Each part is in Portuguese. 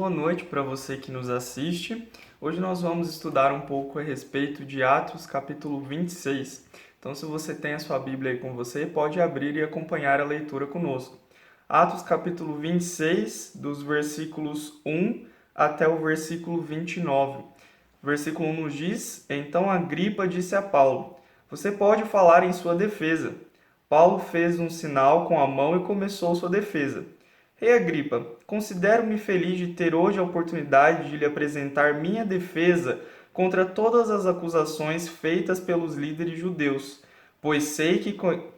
boa noite para você que nos assiste. Hoje nós vamos estudar um pouco a respeito de Atos, capítulo 26. Então, se você tem a sua Bíblia aí com você, pode abrir e acompanhar a leitura conosco. Atos, capítulo 26, dos versículos 1 até o versículo 29. O versículo 1 nos diz: Então Agripa disse a Paulo: Você pode falar em sua defesa. Paulo fez um sinal com a mão e começou sua defesa. Rei Agripa, considero-me feliz de ter hoje a oportunidade de lhe apresentar minha defesa contra todas as acusações feitas pelos líderes judeus, pois sei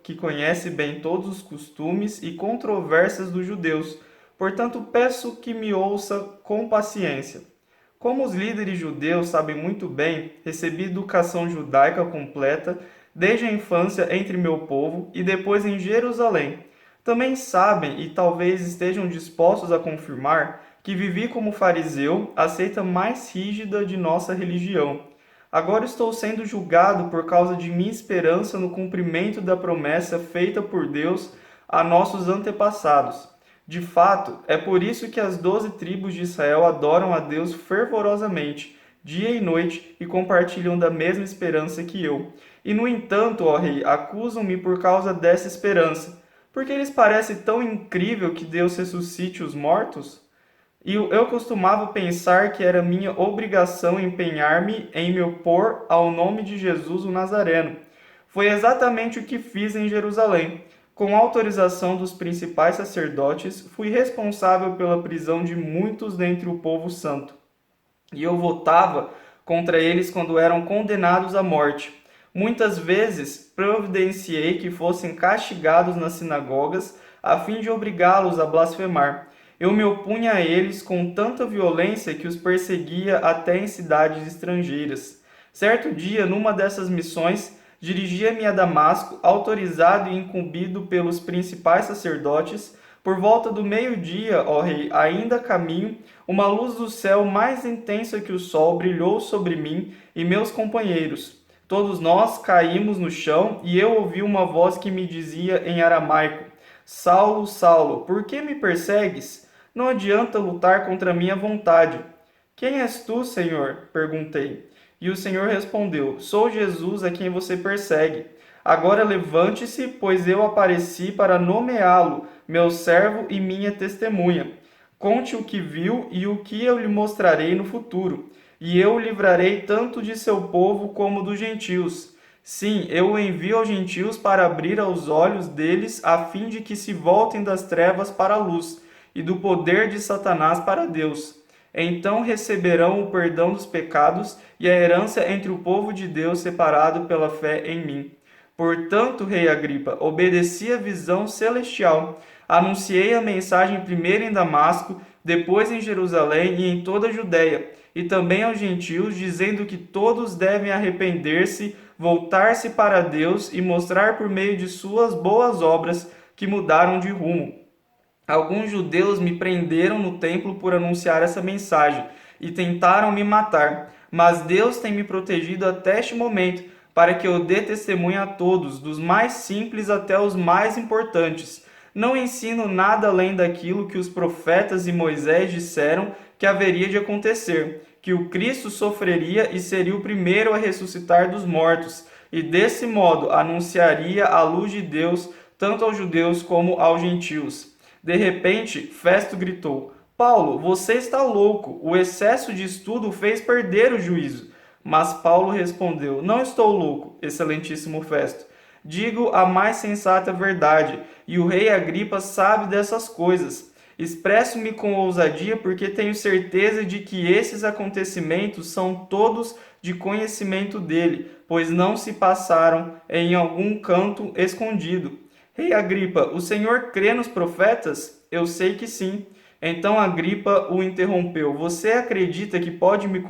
que conhece bem todos os costumes e controvérsias dos judeus. Portanto, peço que me ouça com paciência. Como os líderes judeus sabem muito bem, recebi educação judaica completa desde a infância entre meu povo e depois em Jerusalém. Também sabem e talvez estejam dispostos a confirmar que vivi como fariseu, a seita mais rígida de nossa religião. Agora estou sendo julgado por causa de minha esperança no cumprimento da promessa feita por Deus a nossos antepassados. De fato, é por isso que as 12 tribos de Israel adoram a Deus fervorosamente, dia e noite, e compartilham da mesma esperança que eu. E, no entanto, ó rei, acusam-me por causa dessa esperança. Porque lhes parece tão incrível que Deus ressuscite os mortos? E eu costumava pensar que era minha obrigação empenhar-me em me opor ao nome de Jesus o Nazareno. Foi exatamente o que fiz em Jerusalém. Com autorização dos principais sacerdotes, fui responsável pela prisão de muitos dentre o povo santo. E eu votava contra eles quando eram condenados à morte. Muitas vezes providenciei que fossem castigados nas sinagogas, a fim de obrigá-los a blasfemar. Eu me opunha a eles com tanta violência que os perseguia até em cidades estrangeiras. Certo dia, numa dessas missões, dirigia-me a Damasco, autorizado e incumbido pelos principais sacerdotes. Por volta do meio-dia, ó rei, ainda a caminho, uma luz do céu mais intensa que o sol brilhou sobre mim e meus companheiros. Todos nós caímos no chão e eu ouvi uma voz que me dizia em aramaico: Saulo, Saulo, por que me persegues? Não adianta lutar contra a minha vontade. Quem és tu, Senhor? Perguntei. E o Senhor respondeu: Sou Jesus a quem você persegue. Agora levante-se, pois eu apareci para nomeá-lo, meu servo e minha testemunha. Conte o que viu e o que eu lhe mostrarei no futuro, e eu o livrarei tanto de seu povo como dos gentios. Sim, eu o envio aos gentios para abrir aos olhos deles, a fim de que se voltem das trevas para a luz, e do poder de Satanás para Deus. Então receberão o perdão dos pecados e a herança entre o povo de Deus separado pela fé em mim. Portanto, rei Agripa, obedeci a visão celestial. Anunciei a mensagem primeiro em Damasco, depois em Jerusalém e em toda a Judéia, e também aos gentios, dizendo que todos devem arrepender-se, voltar-se para Deus e mostrar por meio de suas boas obras que mudaram de rumo. Alguns judeus me prenderam no templo por anunciar essa mensagem e tentaram me matar, mas Deus tem me protegido até este momento, para que eu dê testemunho a todos, dos mais simples até os mais importantes. Não ensino nada além daquilo que os profetas e Moisés disseram que haveria de acontecer, que o Cristo sofreria e seria o primeiro a ressuscitar dos mortos, e desse modo anunciaria a luz de Deus tanto aos judeus como aos gentios. De repente, Festo gritou: Paulo, você está louco! O excesso de estudo fez perder o juízo. Mas Paulo respondeu: Não estou louco, excelentíssimo Festo. Digo a mais sensata verdade, e o rei Agripa sabe dessas coisas. Expresso-me com ousadia porque tenho certeza de que esses acontecimentos são todos de conhecimento dele, pois não se passaram em algum canto escondido. Rei Agripa, o senhor crê nos profetas? Eu sei que sim. Então Agripa o interrompeu: Você acredita que pode me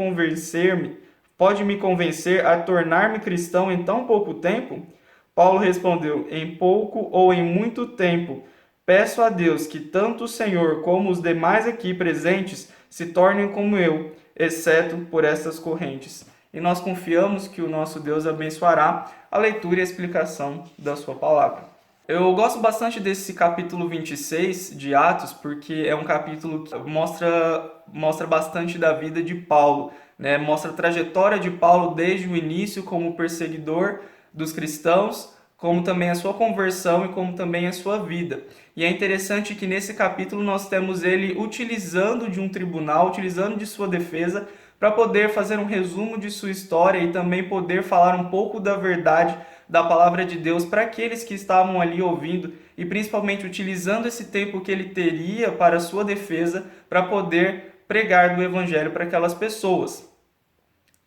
convencer a tornar-me cristão em tão pouco tempo? Paulo respondeu: Em pouco ou em muito tempo. Peço a Deus que tanto o Senhor como os demais aqui presentes se tornem como eu, exceto por essas correntes. E nós confiamos que o nosso Deus abençoará a leitura e a explicação da sua palavra. Eu gosto bastante desse capítulo 26 de Atos, porque é um capítulo que mostra bastante da vida de Paulo, né? Mostra a trajetória de Paulo desde o início como perseguidor dos cristãos, como também a sua conversão e como também a sua vida. E é interessante que nesse capítulo nós temos ele utilizando de um tribunal, utilizando de sua defesa, para poder fazer um resumo de sua história e também poder falar um pouco da verdade da palavra de Deus para aqueles que estavam ali ouvindo e principalmente utilizando esse tempo que ele teria para sua defesa para poder pregar do evangelho para aquelas pessoas.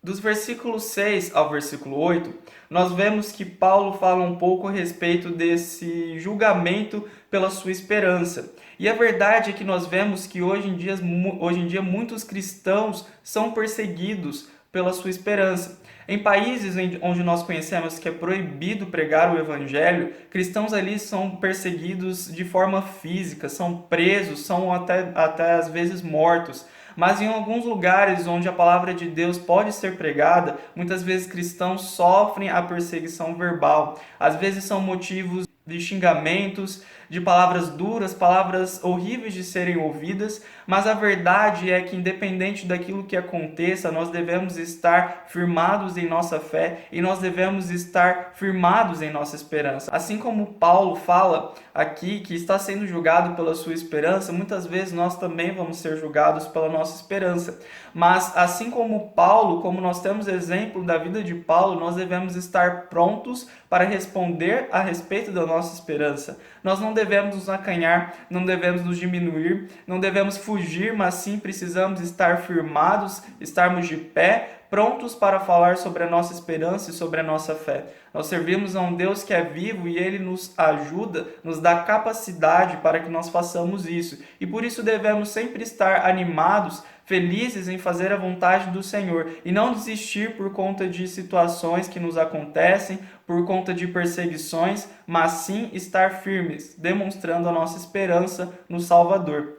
Dos versículos 6 ao versículo 8, nós vemos que Paulo fala um pouco a respeito desse julgamento pela sua esperança. E a verdade é que nós vemos que hoje em dia muitos cristãos são perseguidos pela sua esperança. Em países onde nós conhecemos que é proibido pregar o evangelho, cristãos ali são perseguidos de forma física, são presos, são até às vezes mortos. Mas em alguns lugares onde a palavra de Deus pode ser pregada, muitas vezes cristãos sofrem a perseguição verbal. Às vezes são motivos de xingamentos, de palavras duras, palavras horríveis de serem ouvidas, mas a verdade é que independente daquilo que aconteça, nós devemos estar firmados em nossa fé e nós devemos estar firmados em nossa esperança. Assim como Paulo fala aqui que está sendo julgado pela sua esperança, muitas vezes nós também vamos ser julgados pela nossa esperança. Mas assim como Paulo, como nós temos exemplo da vida de Paulo, nós devemos estar prontos para responder a respeito da nossa esperança. Nós não devemos nos acanhar, não devemos nos diminuir, não devemos fugir, mas sim precisamos estar firmados, estarmos de pé, prontos para falar sobre a nossa esperança e sobre a nossa fé. Nós servimos a um Deus que é vivo e Ele nos ajuda, nos dá capacidade para que nós façamos isso. E por isso devemos sempre estar animados, felizes em fazer a vontade do Senhor e não desistir por conta de situações que nos acontecem, por conta de perseguições, mas sim estar firmes, demonstrando a nossa esperança no Salvador.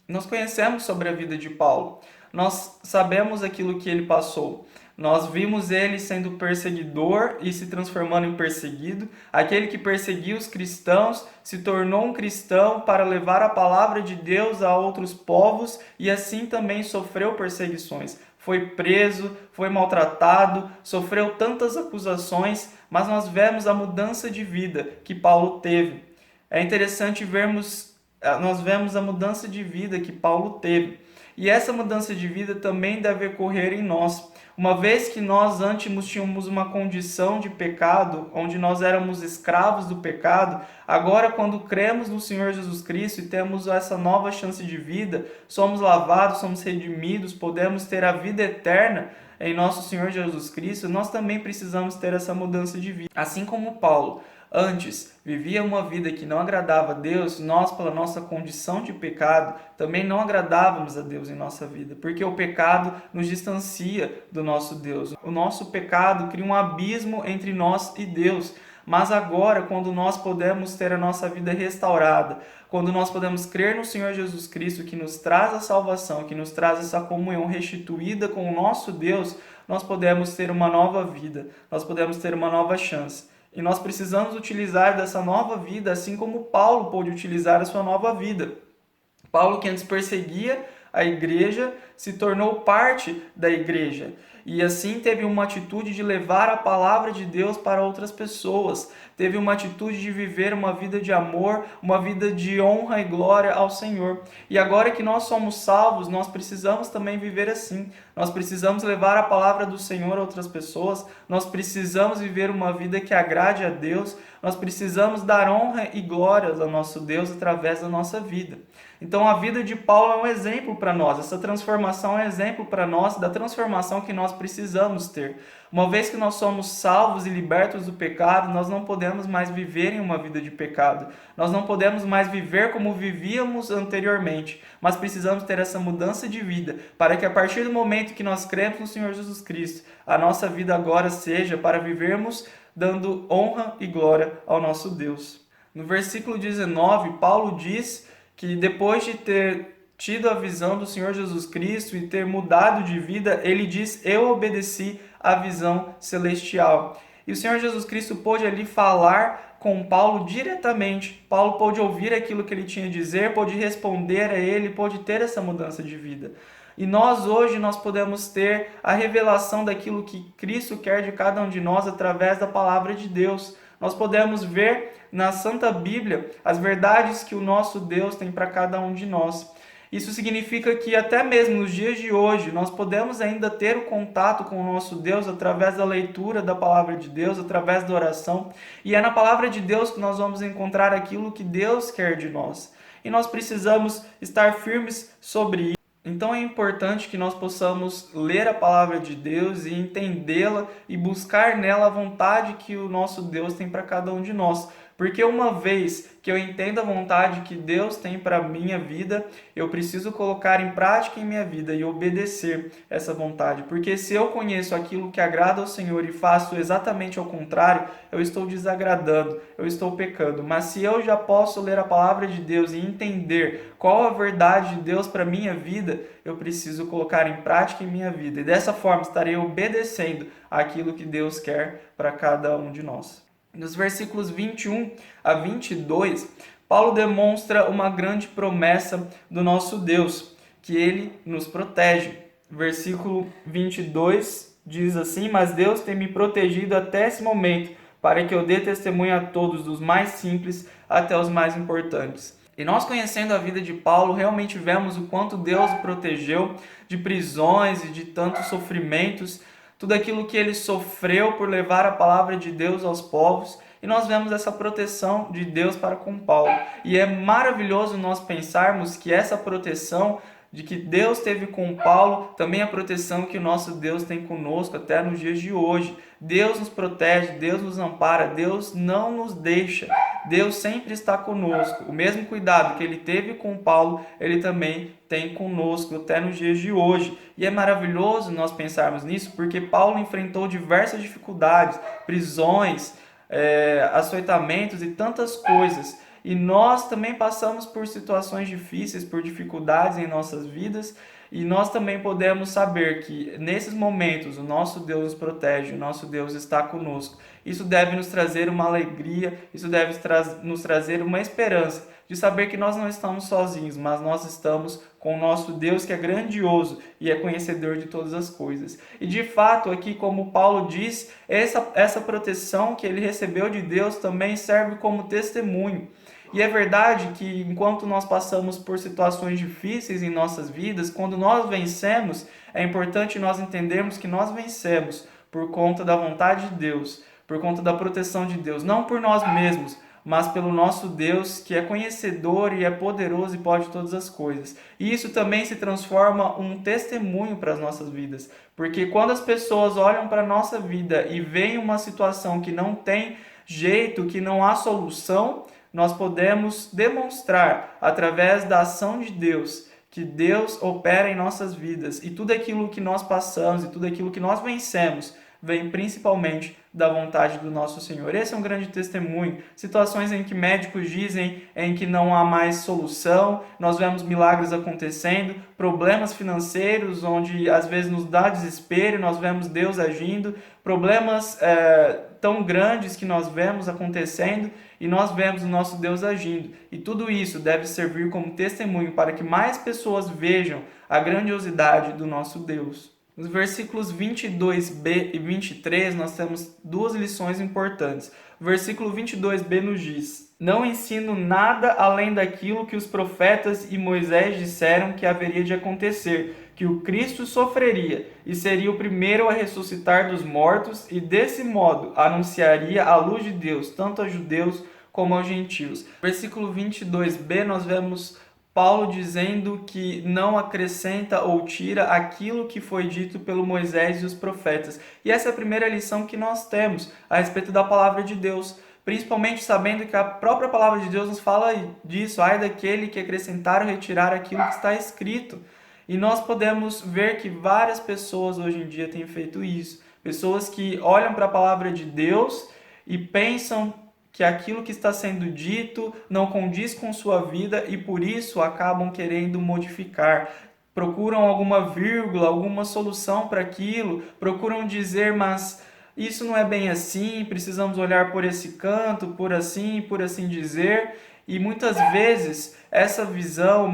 Nós conhecemos sobre a vida de Paulo, nós sabemos aquilo que ele passou. Nós vimos ele sendo perseguidor e se transformando em perseguido. Aquele que perseguia os cristãos se tornou um cristão para levar a palavra de Deus a outros povos e assim também sofreu perseguições. Foi preso, foi maltratado, sofreu tantas acusações, mas nós vemos a mudança de vida que Paulo teve. É interessante nós vemos a mudança de vida que Paulo teve. E essa mudança de vida também deve ocorrer em nós. Uma vez que nós antes tínhamos uma condição de pecado, onde nós éramos escravos do pecado, agora quando cremos no Senhor Jesus Cristo e temos essa nova chance de vida, somos lavados, somos redimidos, podemos ter a vida eterna em nosso Senhor Jesus Cristo, nós também precisamos ter essa mudança de vida. Assim como Paulo antes vivia uma vida que não agradava a Deus, nós, pela nossa condição de pecado, também não agradávamos a Deus em nossa vida, porque o pecado nos distancia do nosso Deus. O nosso pecado cria um abismo entre nós e Deus. Mas agora, quando nós podemos ter a nossa vida restaurada, quando nós podemos crer no Senhor Jesus Cristo, que nos traz a salvação, que nos traz essa comunhão restituída com o nosso Deus, nós podemos ter uma nova vida, nós podemos ter uma nova chance. E nós precisamos utilizar dessa nova vida, assim como Paulo pôde utilizar a sua nova vida. Paulo, que antes perseguia a igreja, se tornou parte da igreja. E assim teve uma atitude de levar a palavra de Deus para outras pessoas. Teve uma atitude de viver uma vida de amor, uma vida de honra e glória ao Senhor. E agora que nós somos salvos, nós precisamos também viver assim. Nós precisamos levar a palavra do Senhor a outras pessoas. Nós precisamos viver uma vida que agrade a Deus. Nós precisamos dar honra e glórias ao nosso Deus através da nossa vida. Então a vida de Paulo é um exemplo para nós, essa transformação é um exemplo para nós da transformação que nós precisamos ter. Uma vez que nós somos salvos e libertos do pecado, nós não podemos mais viver em uma vida de pecado. Nós não podemos mais viver como vivíamos anteriormente, mas precisamos ter essa mudança de vida, para que a partir do momento que nós cremos no Senhor Jesus Cristo, a nossa vida agora seja para vivermos dando honra e glória ao nosso Deus. No versículo 19, Paulo diz que depois de ter tido a visão do Senhor Jesus Cristo e ter mudado de vida, ele diz: eu obedeci à visão celestial. E o Senhor Jesus Cristo pôde ali falar com Paulo diretamente. Paulo pôde ouvir aquilo que ele tinha a dizer, pôde responder a ele, pôde ter essa mudança de vida. E nós hoje nós podemos ter a revelação daquilo que Cristo quer de cada um de nós através da palavra de Deus. Nós podemos ver na Santa Bíblia as verdades que o nosso Deus tem para cada um de nós. Isso significa que até mesmo nos dias de hoje nós podemos ainda ter o contato com o nosso Deus através da leitura da palavra de Deus, através da oração. E é na palavra de Deus que nós vamos encontrar aquilo que Deus quer de nós. E nós precisamos estar firmes sobre isso. Então é importante que nós possamos ler a palavra de Deus e entendê-la e buscar nela a vontade que o nosso Deus tem para cada um de nós. Porque uma vez que eu entendo a vontade que Deus tem para a minha vida, eu preciso colocar em prática em minha vida e obedecer essa vontade. Porque se eu conheço aquilo que agrada ao Senhor e faço exatamente ao contrário, eu estou desagradando, eu estou pecando. Mas se eu já posso ler a palavra de Deus e entender qual a verdade de Deus para a minha vida, eu preciso colocar em prática em minha vida. E dessa forma estarei obedecendo aquilo que Deus quer para cada um de nós. Nos versículos 21 a 22, Paulo demonstra uma grande promessa do nosso Deus, que ele nos protege. Versículo 22 diz assim: mas Deus tem me protegido até esse momento, para que eu dê testemunho a todos, dos mais simples até os mais importantes. E nós, conhecendo a vida de Paulo, realmente vemos o quanto Deus o protegeu de prisões e de tantos sofrimentos, tudo aquilo que ele sofreu por levar a palavra de Deus aos povos, e nós vemos essa proteção de Deus para com Paulo. E é maravilhoso nós pensarmos que essa proteção de que Deus teve com Paulo, também a proteção que o nosso Deus tem conosco até nos dias de hoje. Deus nos protege, Deus nos ampara, Deus não nos deixa, Deus sempre está conosco. O mesmo cuidado que ele teve com Paulo, ele também tem conosco até nos dias de hoje. E é maravilhoso nós pensarmos nisso, porque Paulo enfrentou diversas dificuldades, prisões, açoitamentos e tantas coisas. E nós também passamos por situações difíceis, por dificuldades em nossas vidas, e nós também podemos saber que nesses momentos o nosso Deus nos protege, o nosso Deus está conosco. Isso deve nos trazer uma alegria, isso deve nos trazer uma esperança de saber que nós não estamos sozinhos, mas nós estamos com o nosso Deus, que é grandioso e é conhecedor de todas as coisas. E de fato, aqui como Paulo diz, essa proteção que ele recebeu de Deus também serve como testemunho. E é verdade que enquanto nós passamos por situações difíceis em nossas vidas, quando nós vencemos, é importante nós entendermos que nós vencemos por conta da vontade de Deus, por conta da proteção de Deus, não por nós mesmos, mas pelo nosso Deus, que é conhecedor e é poderoso e pode todas as coisas. E isso também se transforma um testemunho para as nossas vidas, porque quando as pessoas olham para a nossa vida e veem uma situação que não tem jeito, que não há solução, nós podemos demonstrar, através da ação de Deus, que Deus opera em nossas vidas. E tudo aquilo que nós passamos e tudo aquilo que nós vencemos vem principalmente da vontade do nosso Senhor. Esse é um grande testemunho. Situações em que médicos dizem em que não há mais solução, nós vemos milagres acontecendo, problemas financeiros onde às vezes nos dá desespero, nós vemos Deus agindo, problemas tão grandes que nós vemos acontecendo e nós vemos o nosso Deus agindo. E tudo isso deve servir como testemunho para que mais pessoas vejam a grandiosidade do nosso Deus. Nos versículos 22b e 23, nós temos duas lições importantes. O versículo 22b nos diz: não ensino nada além daquilo que os profetas e Moisés disseram que haveria de acontecer, que o Cristo sofreria e seria o primeiro a ressuscitar dos mortos, e desse modo anunciaria a luz de Deus, tanto aos judeus como aos gentios. No versículo 22b, nós vemos Paulo dizendo que não acrescenta ou tira aquilo que foi dito pelo Moisés e os profetas. E essa é a primeira lição que nós temos a respeito da palavra de Deus, principalmente sabendo que a própria palavra de Deus nos fala disso: ai daquele que acrescentar ou retirar aquilo que está escrito. E nós podemos ver que várias pessoas hoje em dia têm feito isso. Pessoas que olham para a palavra de Deus e pensam que aquilo que está sendo dito não condiz com sua vida e por isso acabam querendo modificar. Procuram alguma vírgula, alguma solução para aquilo, procuram dizer, mas isso não é bem assim, precisamos olhar por esse canto, por assim dizer. E muitas vezes essa visão,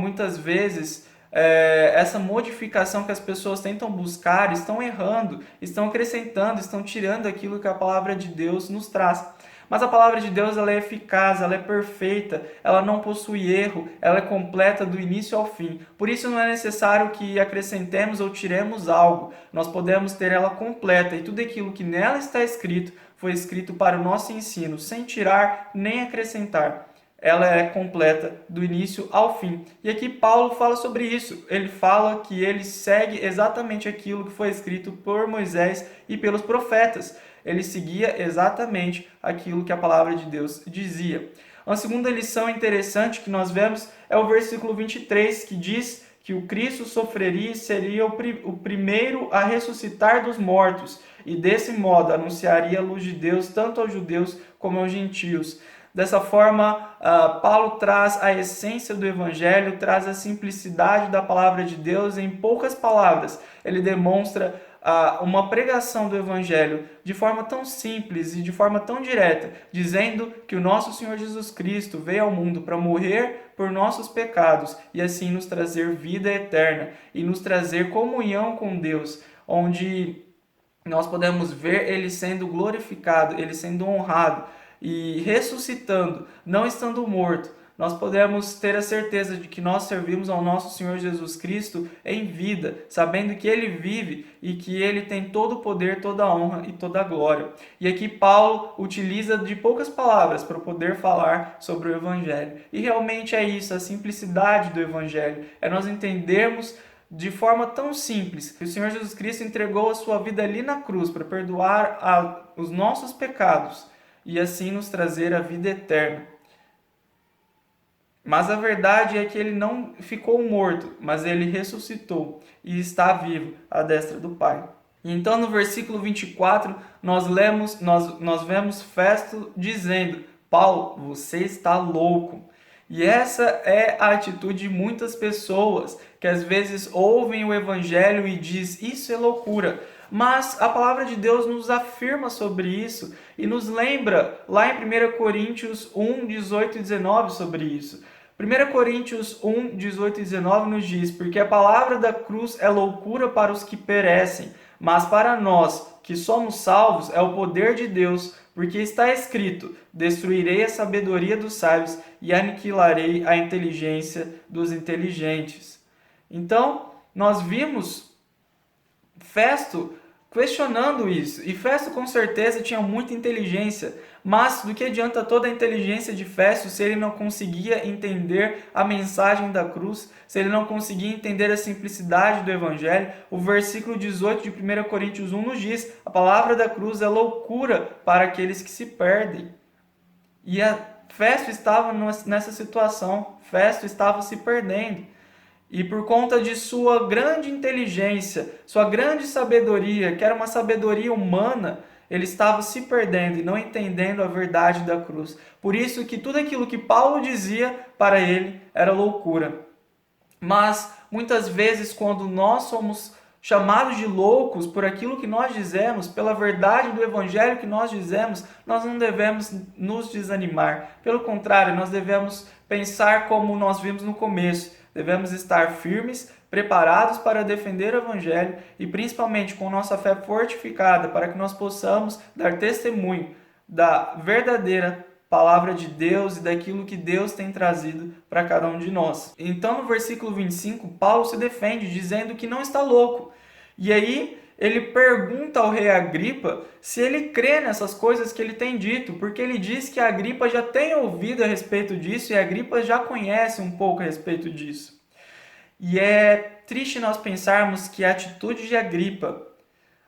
essa modificação que as pessoas tentam buscar, estão errando, estão acrescentando, estão tirando aquilo que a palavra de Deus nos traz. Mas a palavra de Deus, ela é eficaz, ela é perfeita, ela não possui erro, ela é completa do início ao fim. Por isso não é necessário que acrescentemos ou tiremos algo. Nós podemos ter ela completa e tudo aquilo que nela está escrito foi escrito para o nosso ensino, sem tirar nem acrescentar. Ela é completa do início ao fim. E aqui Paulo fala sobre isso. Ele fala que ele segue exatamente aquilo que foi escrito por Moisés e pelos profetas. Ele seguia exatamente aquilo que a palavra de Deus dizia. Uma segunda lição interessante que nós vemos é o versículo 23, que diz que o Cristo sofreria e seria o primeiro a ressuscitar dos mortos, e desse modo anunciaria a luz de Deus tanto aos judeus como aos gentios. Dessa forma, Paulo traz a essência do Evangelho, traz a simplicidade da palavra de Deus em poucas palavras. Ele demonstra uma pregação do Evangelho de forma tão simples e de forma tão direta, dizendo que o nosso Senhor Jesus Cristo veio ao mundo para morrer por nossos pecados e assim nos trazer vida eterna e nos trazer comunhão com Deus, onde nós podemos ver Ele sendo glorificado, Ele sendo honrado e ressuscitando, não estando morto. Nós podemos ter a certeza de que nós servimos ao nosso Senhor Jesus Cristo em vida, sabendo que Ele vive e que Ele tem todo o poder, toda a honra e toda a glória. E aqui Paulo utiliza de poucas palavras para poder falar sobre o Evangelho. E realmente é isso, a simplicidade do Evangelho. É nós entendermos de forma tão simples que o Senhor Jesus Cristo entregou a sua vida ali na cruz para perdoar os nossos pecados e assim nos trazer a vida eterna. Mas a verdade é que ele não ficou morto, mas ele ressuscitou e está vivo à destra do Pai. Então no versículo 24 nós vemos Festo dizendo: Paulo, você está louco. E essa é a atitude de muitas pessoas que às vezes ouvem o Evangelho e diz: isso é loucura. Mas a palavra de Deus nos afirma sobre isso e nos lembra lá em 1 Coríntios 1, 18 e 19 sobre isso. 1 Coríntios 1, 18 e 19 nos diz: porque a palavra da cruz é loucura para os que perecem, mas para nós que somos salvos é o poder de Deus, porque está escrito: destruirei a sabedoria dos sábios e aniquilarei a inteligência dos inteligentes. Então, nós vimos Festo questionando isso, e Festo com certeza tinha muita inteligência, mas do que adianta toda a inteligência de Festo se ele não conseguia entender a mensagem da cruz, se ele não conseguia entender a simplicidade do Evangelho? O versículo 18 de 1 Coríntios 1 nos diz: a palavra da cruz é loucura para aqueles que se perdem. E Festo estava nessa situação, Festo estava se perdendo. E por conta de sua grande inteligência, sua grande sabedoria, que era uma sabedoria humana, ele estava se perdendo e não entendendo a verdade da cruz. Por isso que tudo aquilo que Paulo dizia para ele era loucura. Mas muitas vezes quando nós somos chamados de loucos por aquilo que nós dizemos, pela verdade do Evangelho que nós dizemos, nós não devemos nos desanimar. Pelo contrário, nós devemos pensar como nós vimos no começo. Devemos estar firmes, preparados para defender o Evangelho e principalmente com nossa fé fortificada para que nós possamos dar testemunho da verdadeira palavra de Deus e daquilo que Deus tem trazido para cada um de nós. Então no versículo 25, Paulo se defende dizendo que não está louco. E aí ele pergunta ao rei Agripa se ele crê nessas coisas que ele tem dito, porque ele diz que a Agripa já tem ouvido a respeito disso e a Agripa já conhece um pouco a respeito disso. E é triste nós pensarmos que a atitude de Agripa,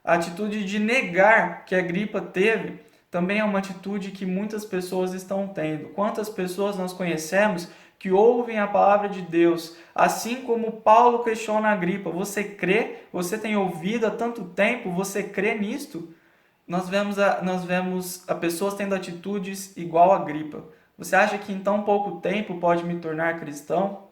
a atitude de negar que Agripa teve, também é uma atitude que muitas pessoas estão tendo. Quantas pessoas nós conhecemos que ouvem a palavra de Deus, assim como Paulo questiona Agripa: você crê? Você tem ouvido há tanto tempo? Você crê nisto? Nós vemos a pessoas tendo atitudes igual a Agripa. Você acha que em tão pouco tempo pode me tornar cristão?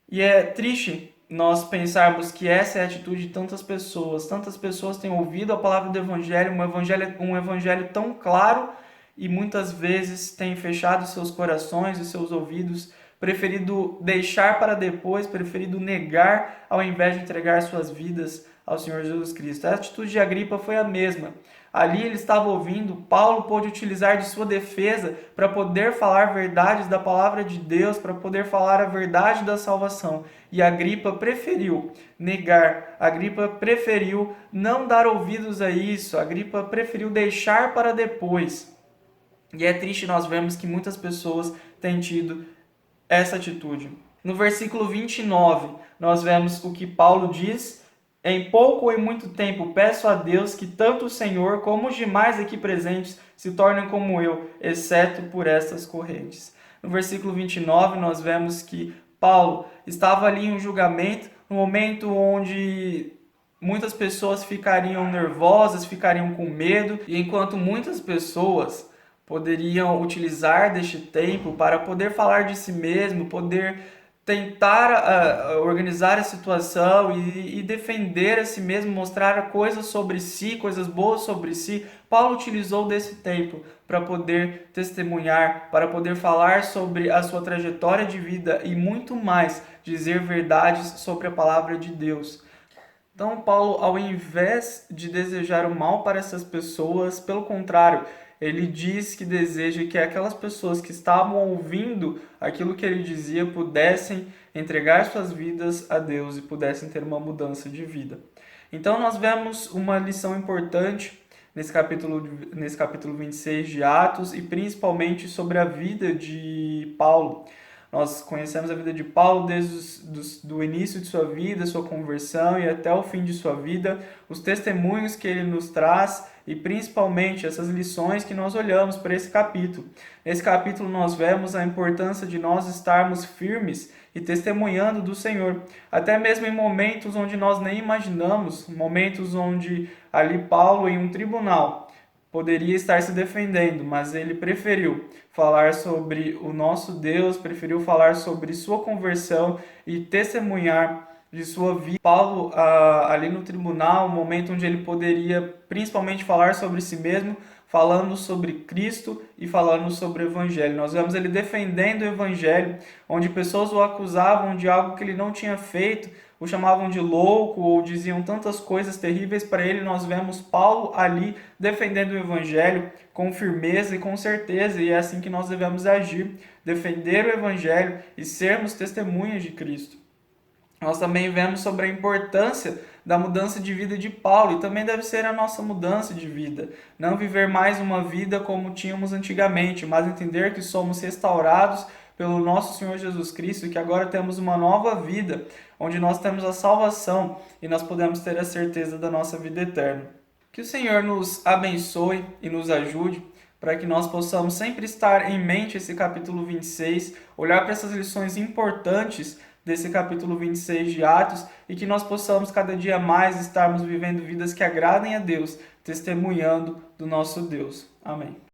E é triste nós pensarmos que essa é a atitude de tantas pessoas têm ouvido a palavra do Evangelho, um evangelho tão claro, e muitas vezes têm fechado seus corações e seus ouvidos, preferido deixar para depois, preferido negar ao invés de entregar suas vidas ao Senhor Jesus Cristo. A atitude de Agripa foi a mesma. Ali ele estava ouvindo, Paulo pôde utilizar de sua defesa para poder falar verdades da palavra de Deus, para poder falar a verdade da salvação. E Agripa preferiu negar, Agripa preferiu não dar ouvidos a isso, Agripa preferiu deixar para depois. E é triste nós vemos que muitas pessoas têm tido essa atitude. No versículo 29, nós vemos o que Paulo diz: em pouco ou em muito tempo peço a Deus que tanto o Senhor como os demais aqui presentes se tornem como eu, exceto por estas correntes. No versículo 29, nós vemos que Paulo estava ali em um julgamento, no momento onde muitas pessoas ficariam nervosas, ficariam com medo, e enquanto muitas pessoas poderiam utilizar deste tempo para poder falar de si mesmo, poder tentar organizar a situação e defender a si mesmo, mostrar coisas sobre si, coisas boas sobre si. Paulo utilizou desse tempo para poder testemunhar, para poder falar sobre a sua trajetória de vida e muito mais, dizer verdades sobre a palavra de Deus. Então, Paulo, ao invés de desejar o mal para essas pessoas, pelo contrário, ele diz que deseja que aquelas pessoas que estavam ouvindo aquilo que ele dizia pudessem entregar suas vidas a Deus e pudessem ter uma mudança de vida. Então nós vemos uma lição importante nesse capítulo 26 de Atos e principalmente sobre a vida de Paulo. Nós conhecemos a vida de Paulo desde o início de sua vida, sua conversão e até o fim de sua vida, os testemunhos que ele nos traz e principalmente essas lições que nós olhamos para esse capítulo. Nesse capítulo nós vemos a importância de nós estarmos firmes e testemunhando do Senhor, até mesmo em momentos onde nós nem imaginamos, momentos onde ali Paulo em um tribunal poderia estar se defendendo, mas ele preferiu falar sobre o nosso Deus, preferiu falar sobre sua conversão e testemunhar de sua vida. Paulo, ali no tribunal, um momento onde ele poderia principalmente falar sobre si mesmo, falando sobre Cristo e falando sobre o Evangelho. Nós vemos ele defendendo o Evangelho, onde pessoas o acusavam de algo que ele não tinha feito, o chamavam de louco ou diziam tantas coisas terríveis para ele. Nós vemos Paulo ali defendendo o Evangelho com firmeza e com certeza, e é assim que nós devemos agir, defender o Evangelho e sermos testemunhas de Cristo. Nós também vemos sobre a importância da mudança de vida de Paulo, e também deve ser a nossa mudança de vida. Não viver mais uma vida como tínhamos antigamente, mas entender que somos restaurados pelo nosso Senhor Jesus Cristo e que agora temos uma nova vida, onde nós temos a salvação e nós podemos ter a certeza da nossa vida eterna. Que o Senhor nos abençoe e nos ajude para que nós possamos sempre estar em mente esse capítulo 26, olhar para essas lições importantes desse capítulo 26 de Atos e que nós possamos cada dia mais estarmos vivendo vidas que agradem a Deus, testemunhando do nosso Deus. Amém.